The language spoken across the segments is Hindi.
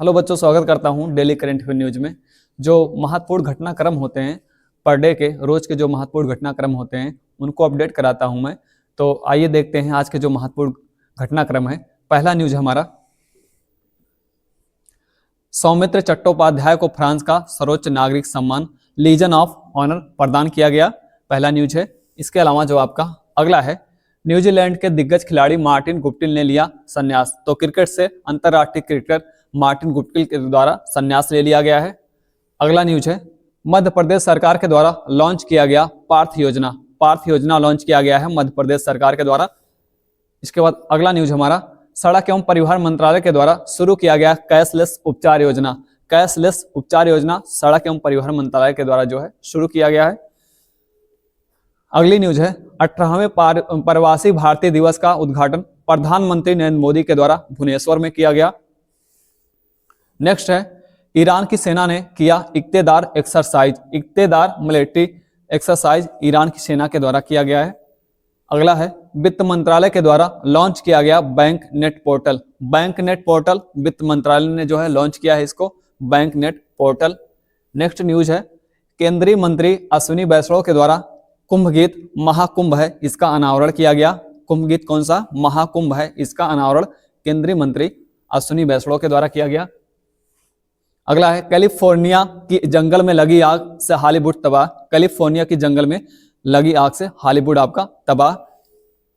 हेलो बच्चों, स्वागत करता हूं डेली करंट अफेयर न्यूज में। जो महत्वपूर्ण घटनाक्रम होते हैं पर डे के, रोज के जो महत्वपूर्ण घटनाक्रम होते हैं उनको अपडेट कराता हूं मैं। तो आइए देखते हैं आज के जो महत्वपूर्ण घटनाक्रम है। पहला न्यूज है हमारा, सौमित्र चट्टोपाध्याय को फ्रांस का सर्वोच्च नागरिक सम्मान लीजन ऑफ ऑनर प्रदान किया गया। पहला न्यूज है। इसके अलावा जो आपका अगला है, न्यूजीलैंड के दिग्गज खिलाड़ी मार्टिन गुप्टिल ने लिया संन्यास। तो क्रिकेट से अंतर्राष्ट्रीय क्रिकेटर मार्टिन गुप्टिल के द्वारा संन्यास ले लिया गया है। अगला न्यूज है, मध्य प्रदेश सरकार के द्वारा लॉन्च किया गया पार्थ योजना। पार्थ योजना लॉन्च किया गया है मध्य प्रदेश सरकार के द्वारा। इसके बाद अगला न्यूज हमारा, सड़क एवं परिवहन मंत्रालय के द्वारा शुरू किया गया कैशलेस उपचार योजना। कैशलेस उपचार योजना सड़क एवं परिवहन मंत्रालय के द्वारा जो है शुरू किया गया है। अगली न्यूज है, 18वें प्रवासी भारतीय दिवस का उद्घाटन प्रधानमंत्री नरेंद्र मोदी के द्वारा भुवनेश्वर में किया गया। नेक्स्ट है, ईरान की सेना ने किया इक्तेदार एक्सरसाइज। इक्तेदार मिलिट्री एक्सरसाइज ईरान की सेना के द्वारा किया गया है। अगला है, वित्त मंत्रालय के द्वारा लॉन्च किया गया bank net portal. Bank net portal वित्त मंत्रालय ने जो है लॉन्च किया है इसको, bank net portal. Next news है, केंद्रीय मंत्री अश्विनी वैष्णव के द्वारा कुंभ गीत महाकुंभ है इसका अनावरण किया गया। कुंभ गीत कौन सा? महाकुंभ है, इसका अनावरण केंद्रीय मंत्री अश्विनी वैष्णव के द्वारा किया गया। अगला है, कैलिफोर्निया की जंगल में लगी आग से हॉलीवुड तबाह। कैलिफोर्निया की जंगल में लगी आग से हॉलीवुड आपका तबाह।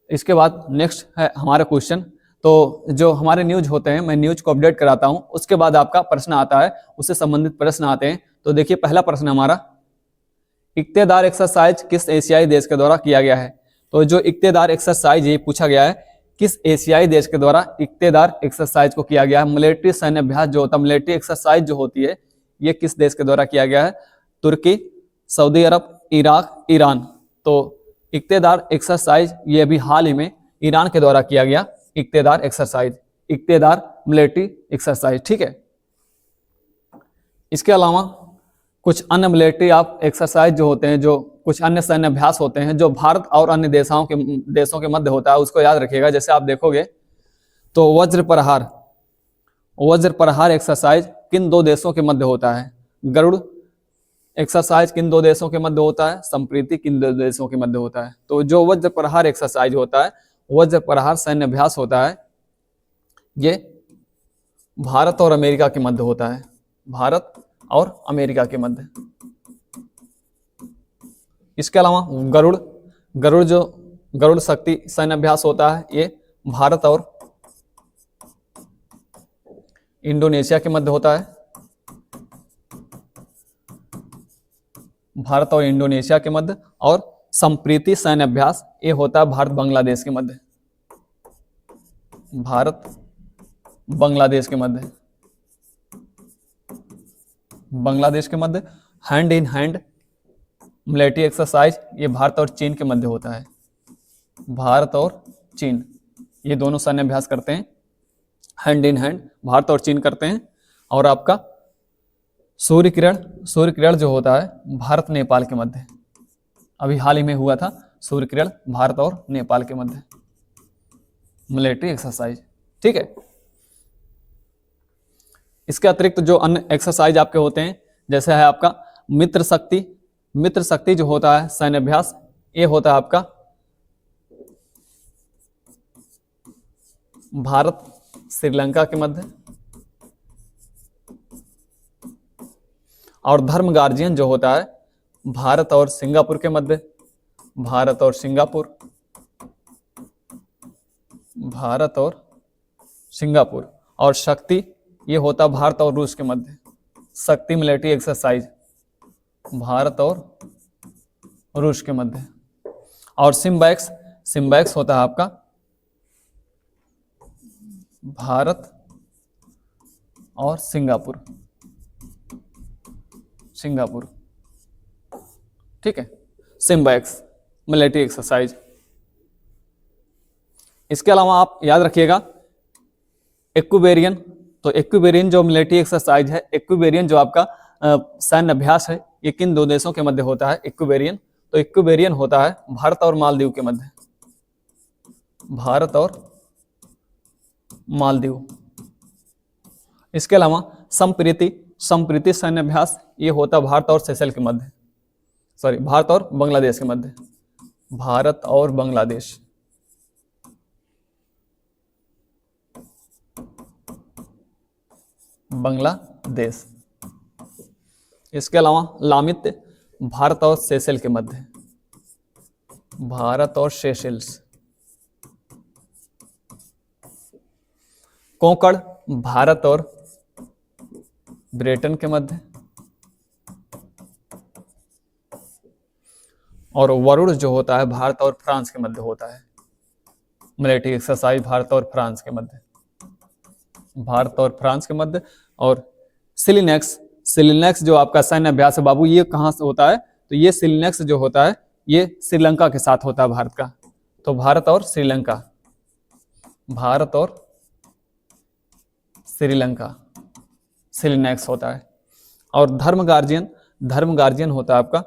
इसके बाद नेक्स्ट है हमारा क्वेश्चन। तो जो हमारे न्यूज होते हैं मैं न्यूज को अपडेट कराता हूं, उसके बाद आपका प्रश्न आता है, उससे संबंधित प्रश्न आते हैं। तो देखिए पहला प्रश्न हमारा, इक्तेदार एक्सरसाइज किस एशियाई देश के द्वारा किया गया है? तो जो इक्तेदार एक्सरसाइज ये पूछा गया है किस एशियाई देश के द्वारा इक्तेदार एक्सरसाइज को किया गया है। मिलिट्री सैन्य अभ्यास जो होता है, मिलिट्री एक्सरसाइज जो होती है, ये किस देश के द्वारा किया गया है? तुर्की, सऊदी अरब, इराक, ईरान। तो इक्तेदार एक्सरसाइज ये भी हाल ही में ईरान के द्वारा किया गया इक्तेदार एक्सरसाइज, इक्तेदार मिलिट्री एक्सरसाइज। ठीक है। इसके अलावा कुछ अन्य मिलिट्री आप एक्सरसाइज जो होते हैं, जो कुछ अन्य सैन्य अभ्यास होते हैं जो भारत और अन्य देशों के मध्य होता है, उसको याद रखिएगा। जैसे आप देखोगे तो वज्र प्रहार एक्सरसाइज किन दो देशों के मध्य होता है? गरुड़ एक्सरसाइज किन दो देशों के मध्य होता है? संप्रीति किन दो देशों के मध्य होता है? तो जो वज्र प्रहार एक्सरसाइज होता है, वज्र प्रहार सैन्य अभ्यास होता है, ये भारत और अमेरिका के मध्य होता है, भारत और अमेरिका के मध्य। इसके अलावा गरुड़ शक्ति सैन्य अभ्यास होता है, ये भारत और इंडोनेशिया के मध्य होता है, भारत और इंडोनेशिया के मध्य। और संप्रीति सैन्य अभ्यास ये होता है भारत बांग्लादेश के मध्य, भारत बांग्लादेश के मध्य, बांग्लादेश के मध्य। Hand in hand military exercise ये भारत और चीन के मध्य होता है, भारत और चीन ये दोनों सैन्य अभ्यास करते हैं, हैंड इन हैंड भारत और चीन करते हैं। और आपका सूर्य किरण जो होता है भारत नेपाल के मध्य, अभी हाल ही में हुआ था सूर्य किरण भारत और नेपाल के मध्य मिलिट्री एक्सरसाइज। ठीक है। इसके अतिरिक्त जो अन्य एक्सरसाइज आपके होते हैं, जैसे है आपका मित्र शक्ति जो होता है सैन्य अभ्यास, ये होता है आपका भारत श्रीलंका के मध्य। और धर्म गार्जियन जो होता है भारत और सिंगापुर के मध्य, भारत और सिंगापुर, भारत और सिंगापुर। और शक्ति ये होता भारत और रूस के मध्य, शक्ति मिलिट्री एक्सरसाइज भारत और रूस के मध्य। और सिम्बैक्स होता है आपका भारत और सिंगापुर। ठीक है, सिम्बैक्स मिलिट्री एक्सरसाइज। इसके अलावा आप याद रखिएगा एक्विबेरियन। तो एक्विबेरियन जो मिलिट्री एक्सरसाइज है, एक्विबेरियन जो आपका सैन्य अभ्यास है, ये किन दो देशों के मध्य होता है? एक्विबेरियन। तो एक्विबेरियन होता है भारत और मालदीव के मध्य, भारत और मालदीव। इसके अलावा संप्रीति संप्रीति सैन्य अभ्यास, ये होता है भारत और सेशल के मध्य, सॉरी भारत और बांग्लादेश के मध्य, भारत और बांग्लादेश। बांग्लादेश। इसके अलावा लामित्य भारत और सेशल के मध्य, भारत और सेशल्स। कोंकण भारत और ब्रिटेन के मध्य, और वरुण जो होता है भारत और फ्रांस के मध्य होता है। मिलिट्री एक्सरसाइज भारत और फ्रांस के मध्य, भारत और फ्रांस के मध्य। और सिलिनेक्स, सिलिनेक्स जो आपका सैन्य अभ्यास है बाबू, ये कहाँ से होता है? तो ये सिलिनेक्स जो होता है ये श्रीलंका के साथ होता है भारत का। तो भारत और श्रीलंका, भारत और श्रीलंका सिलिनेक्स होता है। और धर्म गार्जियन, धर्म गार्जियन होता है आपका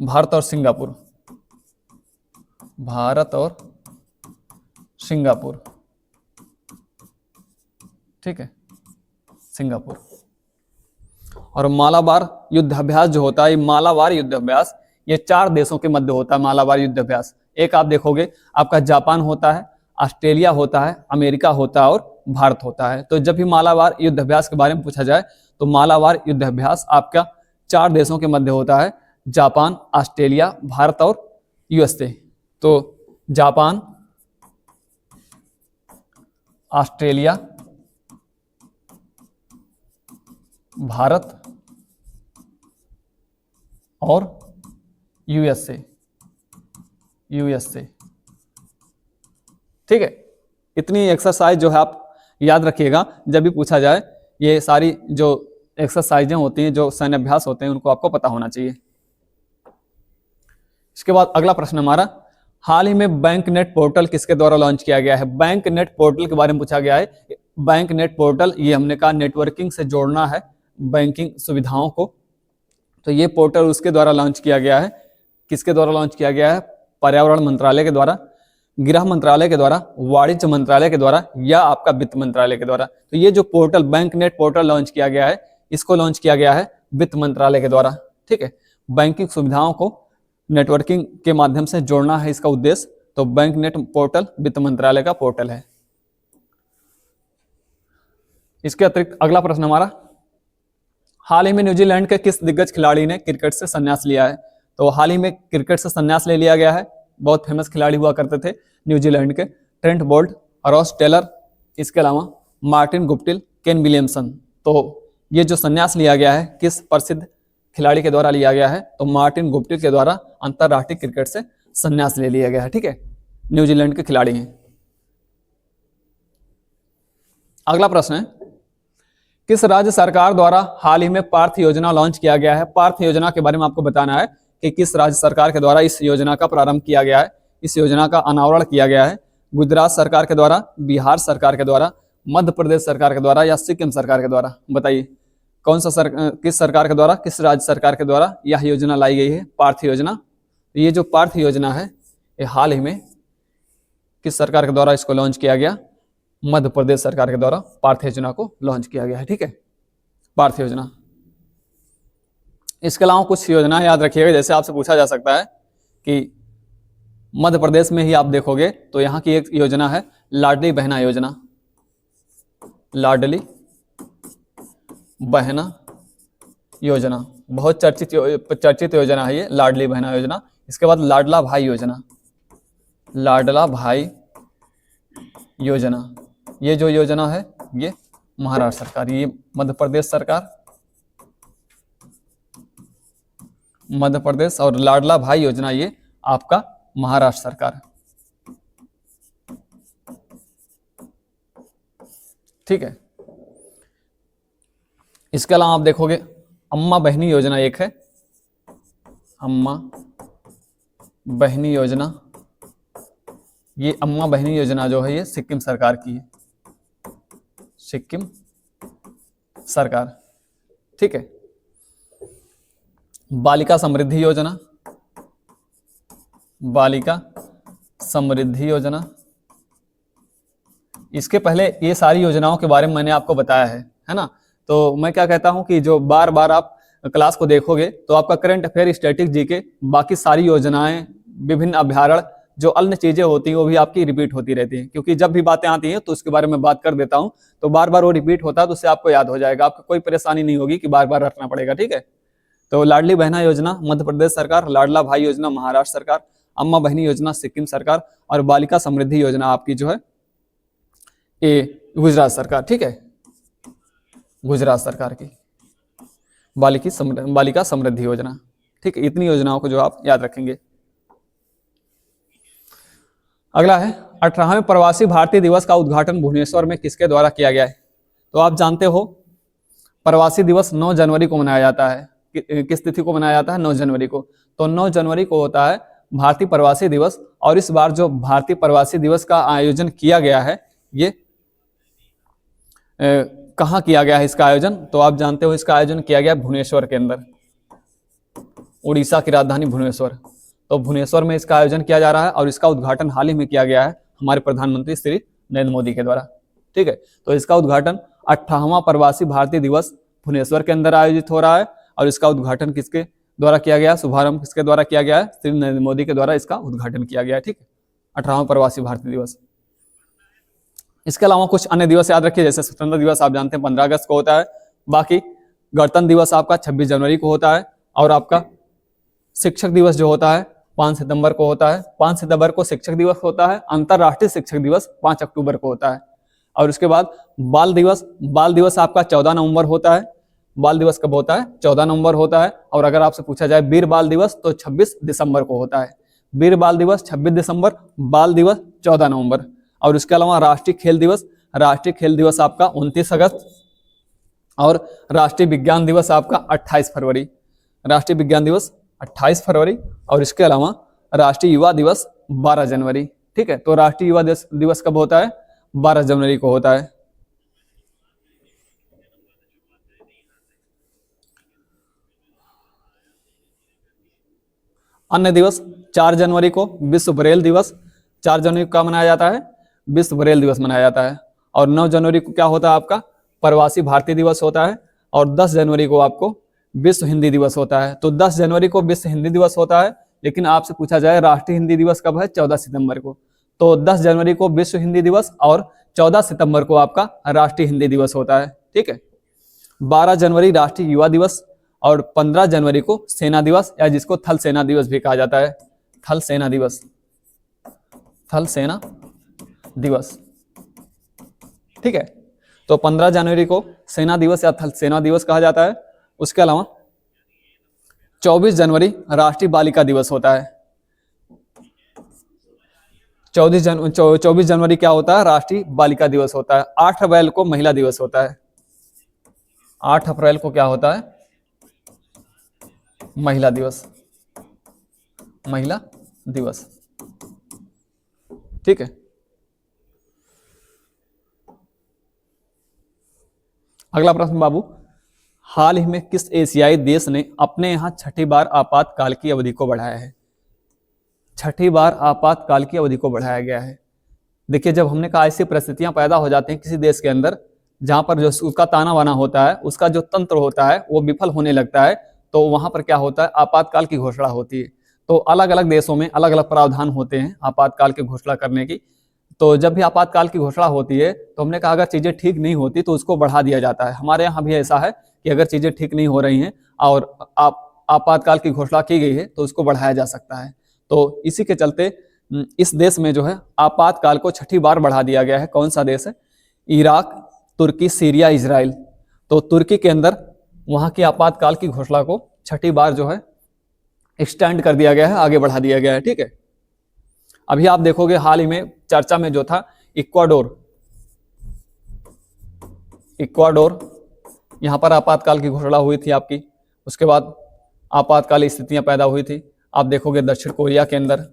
भारत और सिंगापुर, भारत और सिंगापुर, ठीक है, सिंगापुर। और मालाबार युद्ध अभ्यास जो होता है, ये मालाबार युद्ध अभ्यास ये 4 देशों के मध्य होता है। मालाबार युद्ध अभ्यास, एक आप देखोगे आपका जापान होता है, ऑस्ट्रेलिया होता है, अमेरिका होता है और भारत होता है। तो जब भी मालाबार युद्ध अभ्यास के बारे में पूछा जाए तो मालाबार युद्ध अभ्यास आपका 4 देशों के मध्य होता है, जापान, ऑस्ट्रेलिया, भारत और यूएसए। तो जापान, ऑस्ट्रेलिया, भारत और यूएसए, यूएसए, ठीक है। इतनी एक्सरसाइज जो है आप याद रखिएगा, जब भी पूछा जाए ये सारी जो एक्सरसाइजें होती हैं, जो सैन्य अभ्यास होते हैं, उनको आपको पता होना चाहिए। इसके बाद अगला प्रश्न हमारा, हाल ही में बैंक नेट पोर्टल किसके द्वारा लॉन्च किया गया है? बैंक नेट पोर्टल के बारे में पूछा गया है। बैंक नेट पोर्टल ये हमने कहा नेटवर्किंग से जोड़ना है बैंकिंग सुविधाओं को, तो ये पोर्टल उसके द्वारा लॉन्च किया गया है। किसके द्वारा लॉन्च किया गया है? पर्यावरण मंत्रालय के द्वारा, गृह मंत्रालय के द्वारा, वाणिज्य मंत्रालय के द्वारा या आपका वित्त मंत्रालय के द्वारा। तो ये जो portal bank net portal launch किया गया है, इसको लॉन्च किया गया है वित्त मंत्रालय के द्वारा, ठीक है। बैंकिंग सुविधाओं को नेटवर्किंग के माध्यम से जोड़ना है इसका उद्देश्य। तो बैंक नेट पोर्टल वित्त मंत्रालय का पोर्टल है। इसके अतिरिक्त अगला प्रश्न हमारा, हाल ही में न्यूजीलैंड के किस दिग्गज खिलाड़ी ने क्रिकेट से संन्यास लिया है? तो हाल ही में क्रिकेट से संन्यास ले लिया गया है। बहुत फेमस खिलाड़ी हुआ करते थे न्यूजीलैंड के, ट्रेंट बोल्ट, रॉस टेलर, इसके अलावा मार्टिन गुप्टिल, केन विलियमसन। तो ये जो संन्यास लिया गया है किस प्रसिद्ध खिलाड़ी के द्वारा लिया गया है? तो मार्टिन गुप्टिल के द्वारा अंतरराष्ट्रीय क्रिकेट से संन्यास ले लिया गया है, ठीक है। न्यूजीलैंड के खिलाड़ी हैं। अगला प्रश्न है, किस राज्य सरकार द्वारा हाल ही में पार्थ योजना लॉन्च किया गया है? पार्थ योजना के बारे में आपको बताना है कि किस राज्य सरकार के द्वारा इस योजना का प्रारंभ किया गया है, इस योजना का अनावरण किया गया है। गुजरात सरकार के द्वारा, बिहार सरकार के द्वारा, मध्य प्रदेश सरकार के द्वारा या सिक्किम सरकार के द्वारा? बताइए कौन सा किस सरकार के द्वारा, किस राज्य सरकार के द्वारा यह योजना लाई गई है, पार्थ योजना? ये जो पार्थ योजना है ये हाल ही में किस सरकार के द्वारा इसको लॉन्च किया गया? मध्य प्रदेश सरकार के द्वारा पार्थ योजना को लॉन्च किया गया है, ठीक है, पार्थ योजना। इसके अलावा कुछ योजना याद रखिएगा, जैसे आपसे पूछा जा सकता है कि मध्य प्रदेश में ही आप देखोगे तो यहाँ की एक योजना है लाडली बहना योजना, लाडली बहना योजना, बहुत चर्चित योजना है ये लाडली बहना योजना। इसके बाद लाडला भाई योजना, लाडला भाई योजना, ये जो योजना है ये महाराष्ट्र सरकार, ये मध्य प्रदेश सरकार, मध्य प्रदेश, और लाडला भाई योजना ये आपका महाराष्ट्र सरकार, ठीक है। इसके अलावा आप देखोगे अम्मा बहनी योजना एक है, अम्मा बहनी योजना, ये अम्मा बहनी योजना जो है ये सिक्किम सरकार की है, सिक्किम सरकार, ठीक है। बालिका समृद्धि योजना, बालिका समृद्धि योजना, इसके पहले ये सारी योजनाओं के बारे में मैंने आपको बताया है ना। तो मैं क्या कहता हूँ कि जो बार बार आप क्लास को देखोगे तो आपका करंट अफेयर, स्टैटिक जीके, बाकी सारी योजनाएं, विभिन्न अभ्यारण्य, जो अन्य चीजें होती हैं वो भी आपकी रिपीट होती रहती हैं, क्योंकि जब भी बातें आती हैं तो उसके बारे में बात कर देता हूं, तो बार बार वो रिपीट होता है, तो उससे आपको याद हो जाएगा, आपको कोई परेशानी नहीं होगी कि बार बार रखना पड़ेगा। ठीक है, तो लाडली बहना योजना मध्य प्रदेश सरकार, लाडला भाई योजना महाराष्ट्र सरकार, अम्मा बहनी योजना सिक्किम सरकार, और बालिका समृद्धि योजना आपकी जो है ये गुजरात सरकार। ठीक है, गुजरात सरकार की बालिका समृद्धि योजना। ठीक है, इतनी योजनाओं को जो आप याद रखेंगे। अगला है 18वें प्रवासी भारतीय दिवस का उद्घाटन भुवनेश्वर में किसके द्वारा किया गया है? तो आप जानते हो प्रवासी दिवस 9 जनवरी को मनाया जाता है। किस तिथि को मनाया जाता है? 9 जनवरी को। तो 9 जनवरी को होता है भारतीय प्रवासी दिवस। और इस बार जो भारतीय प्रवासी दिवस का आयोजन किया गया है, ये कहाँ किया गया है इसका आयोजन? तो आप जानते हो इसका आयोजन किया गया भुवनेश्वर के अंदर, उड़ीसा की राजधानी भुवनेश्वर। तो भुवनेश्वर में इसका आयोजन किया जा रहा है और इसका उद्घाटन हाल ही में किया गया है हमारे प्रधानमंत्री श्री नरेंद्र मोदी के द्वारा। ठीक है, तो इसका उद्घाटन 18वां प्रवासी भारतीय दिवस भुवनेश्वर के अंदर आयोजित हो रहा है और इसका उद्घाटन किसके द्वारा किया गया? शुभारंभ किसके द्वारा किया गया है? श्री नरेंद्र मोदी के द्वारा इसका उद्घाटन किया गया है। ठीक है, 18वां प्रवासी भारतीय दिवस। इसके अलावा कुछ अन्य दिवस याद रखिए, जैसे स्वतंत्रता दिवस आप जानते हैं 15 अगस्त को होता है, बाकी गणतंत्र दिवस आपका 26 जनवरी को होता है, और आपका शिक्षक दिवस जो होता है 5 सितंबर को होता है। 5 सितंबर को शिक्षक दिवस होता है। अंतरराष्ट्रीय शिक्षक दिवस 5 अक्टूबर को होता है। और उसके बाद बाल दिवस आपका 14 नवंबर होता है। बाल दिवस कब होता है? 14 नवंबर होता है। और अगर आपसे पूछा जाए वीर बाल दिवस तो 26 दिसंबर को होता है। वीर बाल दिवस 26 दिसंबर, बाल दिवस 14 नवंबर। और उसके अलावा राष्ट्रीय खेल दिवस आपका 29 अगस्त, और राष्ट्रीय विज्ञान दिवस आपका 28 फरवरी। राष्ट्रीय विज्ञान दिवस 28 फरवरी, और इसके अलावा राष्ट्रीय युवा दिवस 12 जनवरी। ठीक है, तो राष्ट्रीय युवा दिवस कब होता है? 12 जनवरी को होता है। अन्य दिवस 4 जनवरी को विश्व ब्रेल दिवस, 4 जनवरी को क्या मनाया जाता है? विश्व ब्रेल दिवस मनाया जाता है। और 9 जनवरी को क्या होता है आपका? प्रवासी भारतीय दिवस होता है। और 10 जनवरी को आपको विश्व हिंदी दिवस होता है। तो 10 जनवरी को विश्व हिंदी दिवस होता है, लेकिन आपसे पूछा जाए राष्ट्रीय हिंदी दिवस कब है? 14 सितंबर को। तो 10 जनवरी को विश्व हिंदी दिवस और 14 सितंबर को आपका राष्ट्रीय हिंदी दिवस होता है। ठीक है, 12 जनवरी राष्ट्रीय युवा दिवस, और 15 जनवरी को सेना दिवस, या जिसको थल सेना दिवस भी कहा जाता है। थल सेना दिवस, थल सेना दिवस। ठीक है, तो 15 जनवरी को सेना दिवस या थल सेना दिवस कहा जाता है। उसके अलावा 24 जनवरी राष्ट्रीय बालिका दिवस होता है। 24 जनवरी क्या होता है? राष्ट्रीय बालिका दिवस होता है। 8 अप्रैल को महिला दिवस होता है। 8 अप्रैल को क्या होता है? महिला दिवस, महिला दिवस। ठीक है, अगला प्रश्न बाबू, हाल ही में किस एशियाई देश ने अपने यहां छठी बार आपातकाल की अवधि को बढ़ाया है? छठी बार आपातकाल की अवधि को बढ़ाया गया है। देखिए, जब हमने कहा ऐसी परिस्थितियां पैदा हो जाती हैं किसी देश के अंदर जहां पर जो उसका ताना बाना होता है, उसका जो तंत्र होता है वो विफल होने लगता है, तो वहां पर क्या होता है? आपातकाल की घोषणा होती है। तो अलग अलग देशों में अलग अलग प्रावधान होते हैं आपातकाल की घोषणा करने की। तो जब भी आपातकाल की घोषणा होती है तो हमने कहा अगर चीजें ठीक नहीं होती तो उसको बढ़ा दिया जाता है। हमारे यहाँ भी ऐसा है कि अगर चीजें ठीक नहीं हो रही हैं और आपातकाल की घोषणा की गई है तो उसको बढ़ाया जा सकता है। तो इसी के चलते इस देश में जो है आपातकाल को छठी बार बढ़ा दिया गया है। कौन सा देश है? इराक, तुर्की, सीरिया, इजराइल। तो तुर्की के अंदर वहां की आपातकाल की घोषणा को छठी बार जो है एक्सटेंड कर दिया गया है, आगे बढ़ा दिया गया है। ठीक है, अभी आप देखोगे हाल ही में चर्चा में जो था इक्वाडोर, यहां पर आपातकाल की घोषणा हुई थी आपकी। उसके बाद आपातकालीन स्थितियां पैदा हुई थी। आप देखोगे दक्षिण कोरिया के अंदर,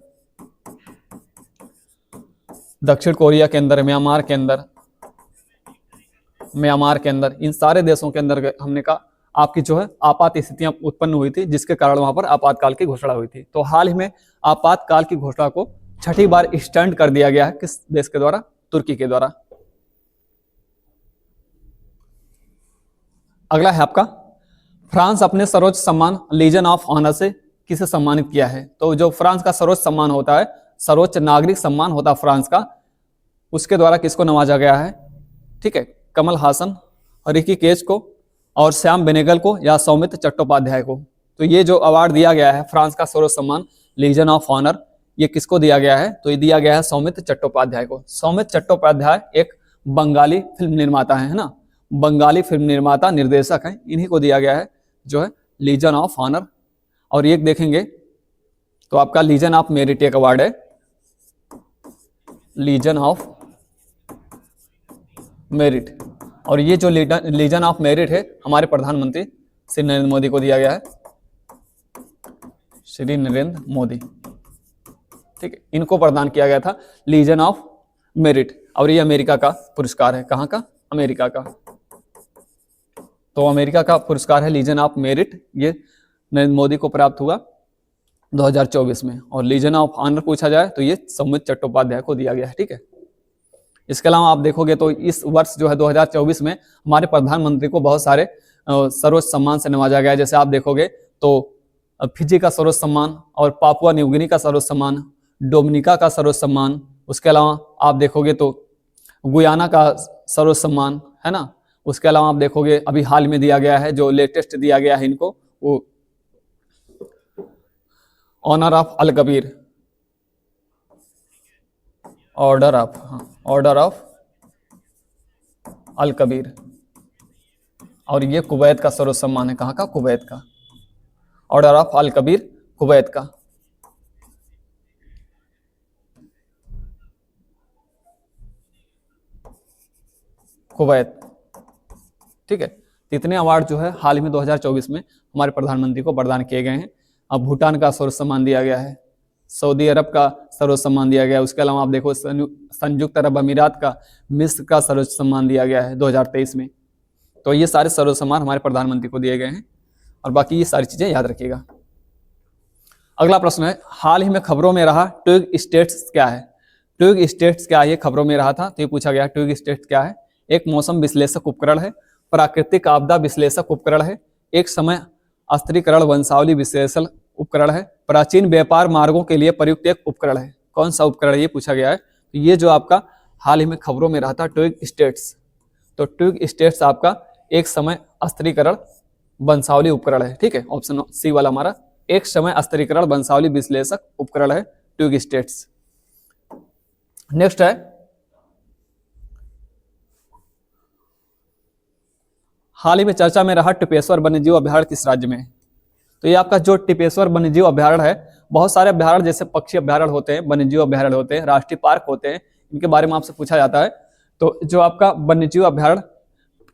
म्यांमार के अंदर, इन सारे देशों के अंदर हमने कहा आपकी जो है आपात स्थितियां उत्पन्न हुई थी, जिसके कारण वहां पर आपातकाल की घोषणा हुई थी। तो हाल ही में आपातकाल की घोषणा को छठी बार एक्सटेंड कर दिया गया है। किस देश के द्वारा? तुर्की के द्वारा। अगला है आपका, फ्रांस अपने सर्वोच्च सम्मान लीजन ऑफ ऑनर से किसे सम्मानित किया है? तो जो फ्रांस का सर्वोच्च सम्मान होता है, सर्वोच्च नागरिक सम्मान होता है फ्रांस का, उसके द्वारा किसको नवाजा गया है? ठीक है, कमल हासन, ऋषिकेश को, और श्याम बेनेगल को, या सौमित्र चट्टोपाध्याय को। तो ये जो अवार्ड दिया गया है फ्रांस का सर्वोच्च सम्मान लीजन ऑफ ऑनर, ये किसको दिया गया है? तो ये दिया गया है सौमित्र चट्टोपाध्याय को। सौमित्र चट्टोपाध्याय एक बंगाली फिल्म निर्माता है ना, बंगाली फिल्म निर्माता निर्देशक हैं, इन्हीं को दिया गया है जो है लीजन ऑफ ऑनर। और ये देखेंगे तो आपका लीजन ऑफ मेरिट एक अवार्ड है, लीजन ऑफ मेरिट। और ये जो लीजन ऑफ मेरिट है हमारे प्रधानमंत्री श्री नरेंद्र मोदी को दिया गया है, श्री नरेंद्र मोदी। ठीक है, इनको प्रदान किया गया था लीजन ऑफ मेरिट। और ये अमेरिका का पुरस्कार है, कहाँ का? अमेरिका का। तो अमेरिका का पुरस्कार है लीजन ऑफ मेरिट, ये नरेंद्र मोदी को प्राप्त हुआ 2024 में। और लीजन ऑफ ऑनर पूछा जाए तो ये सौमित्र चट्टोपाध्याय को दिया गया है। ठीक है, इसके अलावा आप देखोगे तो इस वर्ष जो है 2024 में हमारे प्रधानमंत्री को बहुत सारे सर्वोच्च सम्मान से नवाजा गया है। जैसे आप देखोगे तो फिजी का सर्वोच्च सम्मान, और पापुआ न्यू गिनी का सर्वोच्च सम्मान, डोमिनिका का सर्वोच्च सम्मान, उसके अलावा आप देखोगे तो गुयाना का सर्वोच्च सम्मान है ना। उसके अलावा आप देखोगे अभी हाल में दिया गया है, जो लेटेस्ट दिया गया है इनको, वो honour of Al Kabir, order of Al Kabir. और ये कुवैत का सर्वोच्च सम्मान है, कहाँ का? कुवैत का, order of Al Kabir, Kuwait का। कुवैत। ठीक है, इतने अवार्ड जो है हाल ही में 2024 में हमारे प्रधानमंत्री को प्रदान किए गए हैं। अब भूटान का सर्वोच्च सम्मान दिया गया है, सऊदी अरब का सर्वोच्च सम्मान दिया गया है। उसके अलावा आप देखो संयुक्त अरब अमीरात का, मिस्र का सर्वोच्च सम्मान दिया गया है 2023 में। तो ये सारे सर्वोच्च सम्मान हमारे प्रधानमंत्री को दिए गए हैं, और बाकी ये सारी चीजें याद रखिएगा। अगला प्रश्न है, हाल ही में खबरों में रहा ट्विग स्टेट्स क्या है? ट्विग स्टेट्स क्या है? ये खबरों में रहा था, तो ये पूछा गया ट्विग स्टेट्स क्या है? एक मौसम विश्लेषक उपकरण है, प्राकृतिक आपदा विश्लेषक उपकरण है, एक समय अस्थिरीकरण वंशावली विश्लेषण उपकरण है, प्राचीन व्यापार मार्गों के लिए प्रयुक्त एक उपकरण है। कौन सा उपकरण है ये पूछा गया है। तो ये जो आपका हाल ही में खबरों में रहा था ट्विग स्टेट्स, तो ट्विग स्टेट्स आपका एक समय अस्थिरीकरण वंशावली उपकरण है। ठीक है, ऑप्शन सी वाला हमारा एक समय अस्थिरीकरण वंशावली विश्लेषक उपकरण है ट्विग स्टेट्स। नेक्स्ट है, हाल ही में चर्चा में रहा टिपेश्वर वन्यजीव अभ्यारण्य किस राज्य में है? तो ये आपका जो टिपेश्वर वन्यजीव अभ्यारण्य है, बहुत सारे अभ्यारण्य जैसे पक्षी अभ्यारण्य होते हैं, वन्यजीव अभ्यारण्य होते हैं, राष्ट्रीय पार्क होते हैं, इनके बारे में आपसे पूछा जाता है। तो जो आपका वन्यजीव अभ्यारण्य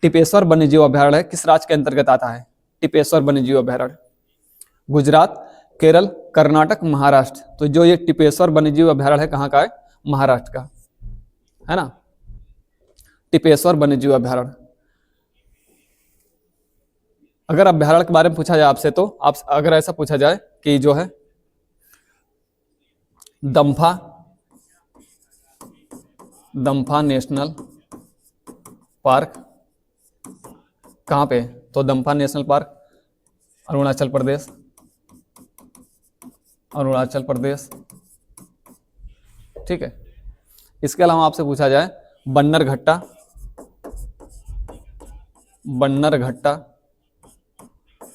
टिपेश्वर वन्यजीव अभ्यारण्य है, किस राज्य के अंतर्गत आता है? टिपेश्वर वन्यजीव अभ्यारण्य गुजरात, केरल, कर्नाटक, महाराष्ट्र। तो जो ये टिपेश्वर वन्यजीव अभ्यारण्य है कहाँ का है? महाराष्ट्र का है ना, टिपेश्वर वन्यजीव अभ्यारण्य। अगर अभ्यारण्य के बारे में पूछा जाए आपसे, तो आप अगर ऐसा पूछा जाए कि जो है दम्फा नेशनल पार्क कहाँ पे? तो दम्फा नेशनल पार्क अरुणाचल प्रदेश। ठीक है, इसके अलावा आपसे पूछा जाए बन्नर घट्टा,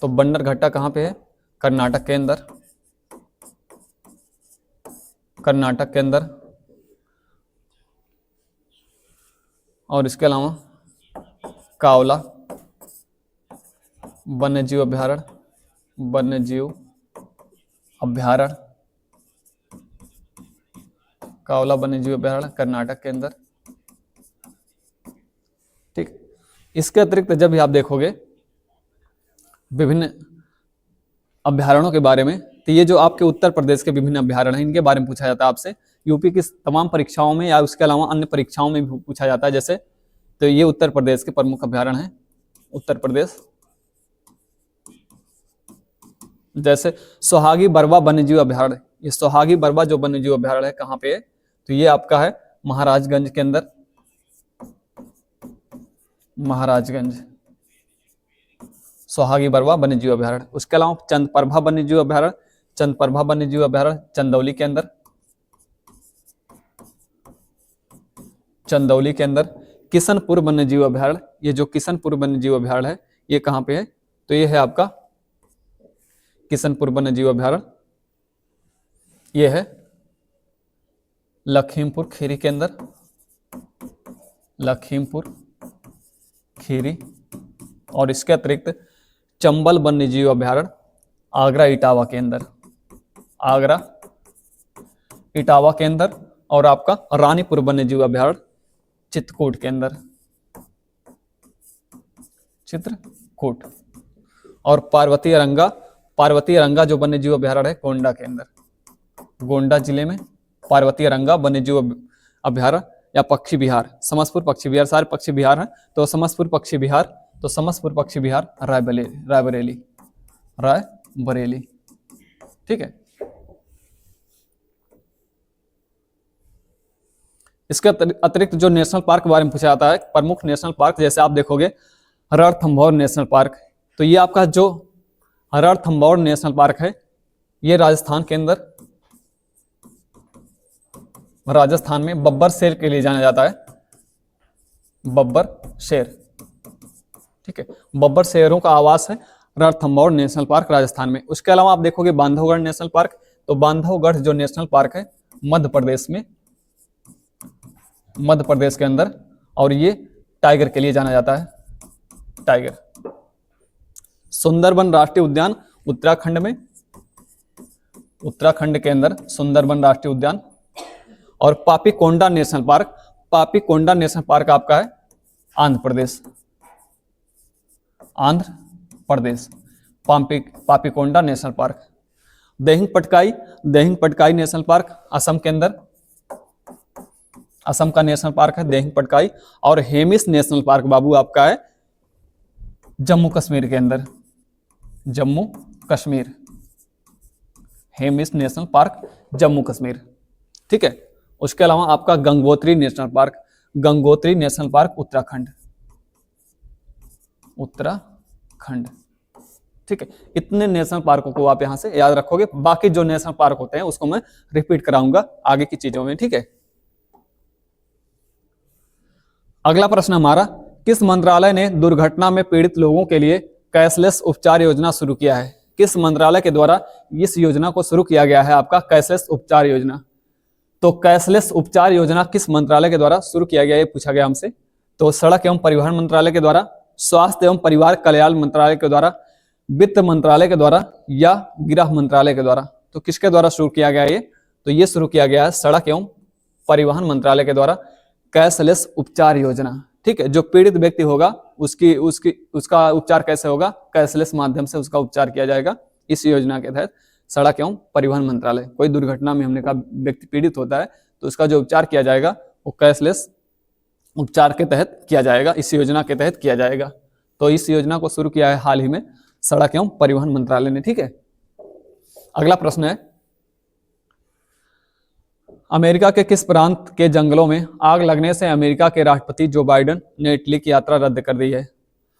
तो बन्नर घट्टा कहाँ पे है? कर्नाटक के अंदर। और इसके अलावा कावला वन्यजीव अभ्यारण्य, कावला वन्यजीव अभ्यारण्य कर्नाटक के अंदर। ठीक, इसके अतिरिक्त जब भी आप देखोगे विभिन्न अभ्यारण्यों के बारे में, तो ये जो आपके उत्तर प्रदेश के विभिन्न अभ्यारण्य हैं, इनके बारे में पूछा जाता है आपसे यूपी की तमाम परीक्षाओं में, या उसके अलावा अन्य परीक्षाओं में भी पूछा जाता है। जैसे तो ये उत्तर प्रदेश के प्रमुख अभ्यारण्य हैं, उत्तर प्रदेश। जैसे सोहागी बरवा वन्यजीव अभ्यारण्य, ये सोहागी बरवा जो वन्यजीव अभ्यारण्य है कहाँ पे है? तो ये आपका है महाराजगंज के अंदर, महाराजगंज। सोहागी बरवा वन्यजीव अभयारण्य। उसके अलावा चंदप्रभा वन्यजीव अभयारण्य, चंदप्रभा वन्यजीव अभयारण्य चंदौली के अंदर, चंदौली के अंदर। किशनपुर वन्यजीव अभयारण्य, ये जो किशनपुर वन्यजीव अभयारण्य है ये कहाँ पे है, तो ये है आपका किशनपुर वन्यजीव अभयारण्य, ये है लखीमपुर खीरी के अंदर, लखीमपुर खीरी। और इसके अतिरिक्त चंबल वन्यजीव अभयारण्य आगरा इटावा के अंदर, आगरा इटावा के अंदर। और आपका रानीपुर वन्यजीव अभयारण्य चित्रकूट के अंदर, चित्रकूट। और पार्वती अरंगा जो वन्यजीव अभयारण्य है गोंडा के अंदर, गोंडा जिले में पार्वती अरंगा वन्यजीव अभयारण्य या पक्षी विहार, समस्तपुर पक्षी विहार, सारे पक्षी विहार हैं। तो समस्तपुर पक्षी विहार, तो समस्तपुर पक्षी विहार रायबरेली, ठीक है। इसके अतिरिक्त जो नेशनल पार्क के बारे में पूछा जाता है, प्रमुख नेशनल पार्क, जैसे आप देखोगे रणथंभौर नेशनल पार्क, तो ये आपका जो रणथंभौर नेशनल पार्क है ये राजस्थान के अंदर, राजस्थान में बब्बर शेर के लिए जाना जाता है, बब्बर शेर, ठीक है। बब्बर शेरों का आवास है रणथंभौर नेशनल पार्क राजस्थान में। उसके अलावा आप देखोगे बांधवगढ़ नेशनल पार्क, तो बांधवगढ़ जो नेशनल पार्क है मध्य प्रदेश में, मध्य प्रदेश के अंदर, और ये टाइगर के लिए जाना जाता है, टाइगर। सुंदरबन राष्ट्रीय उद्यान उत्तराखंड में, उत्तराखंड के अंदर सुंदरबन राष्ट्रीय उद्यान। और Papikonda national park, Papikonda national park आपका है Andhra Pradesh, Andhra Pradesh, Papikonda national park. Dehing Patkai national park Assam के अंदर, असम का नेशनल पार्क है देहिंग पटकाई। और हेमिस नेशनल पार्क बाबू आपका है जम्मू कश्मीर के अंदर, जम्मू कश्मीर, हेमिस नेशनल पार्क जम्मू कश्मीर, ठीक है। उसके अलावा आपका Gangotri national park, Gangotri national park Uttarakhand, Uttarakhand, ठीक है। इतने नेशनल पार्कों को आप यहां से याद रखोगे, बाकी जो नेशनल पार्क होते हैं उसको मैं रिपीट कराऊंगा आगे की चीजों में, ठीक है। अगला प्रश्न हमारा, किस मंत्रालय ने दुर्घटना में पीड़ित लोगों के लिए कैशलेस उपचार योजना शुरू किया है? किस मंत्रालय के द्वारा इस योजना को शुरू किया गया है आपका कैशलेस उपचार योजना? तो कैशलेस उपचार योजना किस मंत्रालय के द्वारा शुरू किया गया, ये पूछा गया हमसे। तो सड़क एवं परिवहन मंत्रालय के द्वारा, स्वास्थ्य एवं परिवार कल्याण मंत्रालय के द्वारा, वित्त मंत्रालय के द्वारा, या गृह मंत्रालय के द्वारा? तो किसके द्वारा शुरू किया गया ये? तो ये शुरू किया गया है सड़क एवं परिवहन मंत्रालय के द्वारा कैशलेस उपचार योजना, ठीक है। जो पीड़ित व्यक्ति होगा उसका उपचार कैसे होगा? कैशलेस माध्यम से उसका उपचार किया जाएगा इस योजना के तहत। सड़क एवं परिवहन मंत्रालय, कोई दुर्घटना में हमने कहा व्यक्ति पीड़ित होता है तो उसका जो उपचार किया जाएगा वो कैशलेस उपचार के तहत किया जाएगा, इस योजना के तहत किया जाएगा। तो इस योजना को शुरू किया है हाल ही में सड़क एवं परिवहन मंत्रालय ने, ठीक है। अगला प्रश्न है, अमेरिका के किस प्रांत के जंगलों में आग लगने से अमेरिका के राष्ट्रपति जो बाइडेन ने इटली की यात्रा रद्द कर दी है?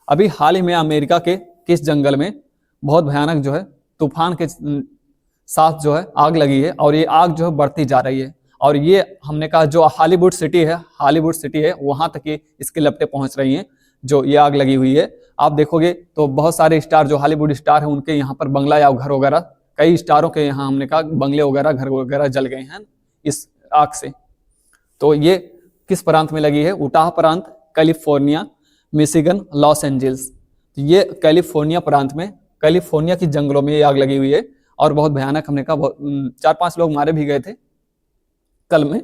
अभी हाल ही में अमेरिका के किस जंगल में बहुत भयानक जो है तूफान के साथ जो है आग लगी है, और ये आग जो है बढ़ती जा रही है, और ये हमने कहा जो हॉलीवुड सिटी है वहां तक ये इसकी लपटें पहुंच रही हैं, जो ये आग लगी हुई है। आप देखोगे तो बहुत सारे स्टार जो हॉलीवुड स्टार हैं उनके यहाँ पर बंगला या घर वगैरह, कई स्टारों के यहाँ हमने कहा बंगले वगैरह घर वगैरह जल गए हैं इस आग से। तो ये किस प्रांत में लगी है? उटाह प्रांत, कैलिफोर्निया, मिशिगन, लॉस एंजल्स। ये कैलिफोर्निया प्रांत में, कैलिफोर्निया की जंगलों में ये आग लगी हुई है, और बहुत भयानक, हमने कहा 4-5 लोग मारे भी गए थे कल में,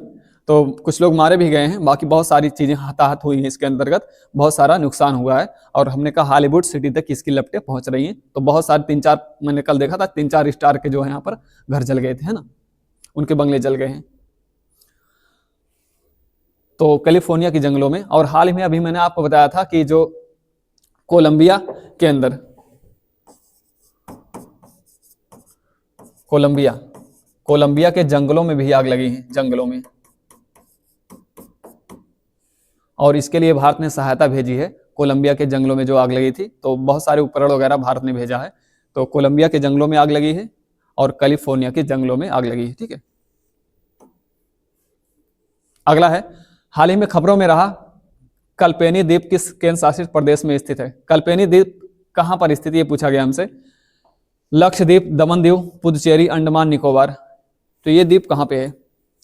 तो कुछ लोग मारे भी गए हैं, बाकी बहुत सारी चीजें हताहत हुई हैं इसके अंतर्गत, बहुत सारा नुकसान हुआ है। और हमने कहा हॉलीवुड सिटी तक इसकी लपटें पहुंच रही हैं, तो बहुत सारे 3-4 मैंने कल देखा था 3-4 स्टार के जो है यहाँ पर घर जल गए थे, है ना, उनके बंगले जल गए हैं। तो कैलिफोर्निया के जंगलों में। और हाल ही में अभी मैंने आपको बताया था कि जो कोलंबिया के अंदर, कोलंबिया के जंगलों में भी आग लगी है, जंगलों में, और इसके लिए भारत ने सहायता भेजी है कोलंबिया के जंगलों में जो आग लगी थी। तो बहुत सारे उपकरण वगैरह भारत ने भेजा है। तो कोलंबिया के जंगलों में आग लगी है और कैलिफोर्निया के जंगलों में आग लगी है। ठीक है, अगला है, हाल ही में खबरों में रहा कल्पेनी द्वीप किस केंद्र शासित प्रदेश में स्थित है? कल्पेनी द्वीप कहां पर स्थित है ये पूछा गया हमसे। लक्षद्वीप, दमन दीव, पुदुचेरी, अंडमान निकोबार। तो ये द्वीप कहां पे है?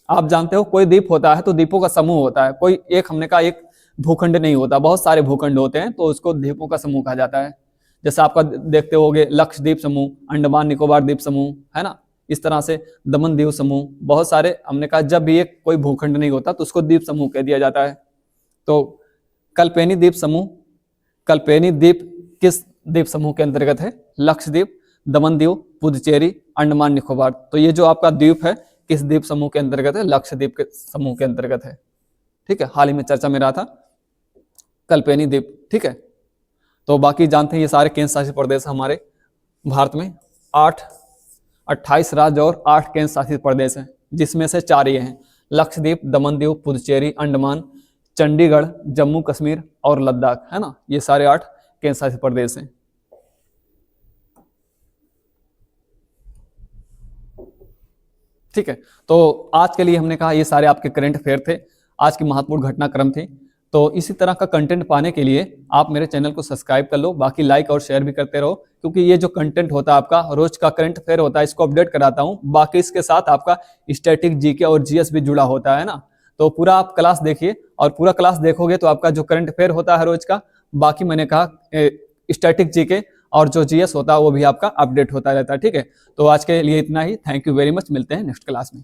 आप जानते हो कोई द्वीप होता है तो द्वीपों का समूह होता है, कोई एक हमने कहा एक भूखंड नहीं होता, बहुत सारे भूखंड होते हैं, तो उसको द्वीपों का समूह कहा जाता है। जैसे आपका देखते होगे लक्षद्वीप समूह, अंडमान निकोबार द्वीप समूह, है ना, इस तरह से दमन दीव समूह, बहुत सारे हमने कहा जब भी एक कोई भूखंड नहीं होता तो उसको द्वीप समूह कह दिया जाता है। तो कल्पेनी द्वीप समूह, कल्पेनी द्वीप किस द्वीप समूह के अंतर्गत है? लक्षद्वीप, दमन दीव, पुदुचेरी, अंडमान निकोबार। तो ये जो आपका द्वीप है किस द्वीप समूह के अंतर्गत है? लक्षद्वीप के समूह के अंतर्गत है। ठीक है, हाल ही में चर्चा में रहा था कल्पेनी द्वीप। ठीक है, तो बाकी जानते हैं ये सारे केंद्र शासित प्रदेश हमारे भारत में 28 राज्य और 8 केंद्र शासित प्रदेश हैं, जिसमें से 4 ये हैं, लक्षद्वीप, दमन दीव, पुदुचेरी, अंडमान, चंडीगढ़, जम्मू कश्मीर और लद्दाख, है ना, ये सारे 8 केंद्र शासित प्रदेश हैं। ठीक है, तो आज के लिए हमने कहा ये सारे आपके करंट अफेयर थे, आज की महत्वपूर्ण घटनाक्रम थी। तो इसी तरह का कंटेंट पाने के लिए आप मेरे चैनल को सब्सक्राइब कर लो, बाकी लाइक और शेयर भी करते रहो, क्योंकि ये जो कंटेंट होता है आपका रोज का करंट अफेयर होता है, इसको अपडेट कराता हूँ। बाकी इसके साथ आपका स्टैटिक, जीके और जीएस भी जुड़ा होता है ना। तो पूरा आप क्लास देखिए, और पूरा क्लास देखोगे तो आपका जो करंट अफेयर होता है रोज का, बाकी मैंने कहा स्टैटिक, जीके और जो जीएस होता है वो भी आपका अपडेट होता रहता है। ठीक है, तो आज के लिए इतना ही। थैंक यू वेरी मच, मिलते हैं नेक्स्ट क्लास में।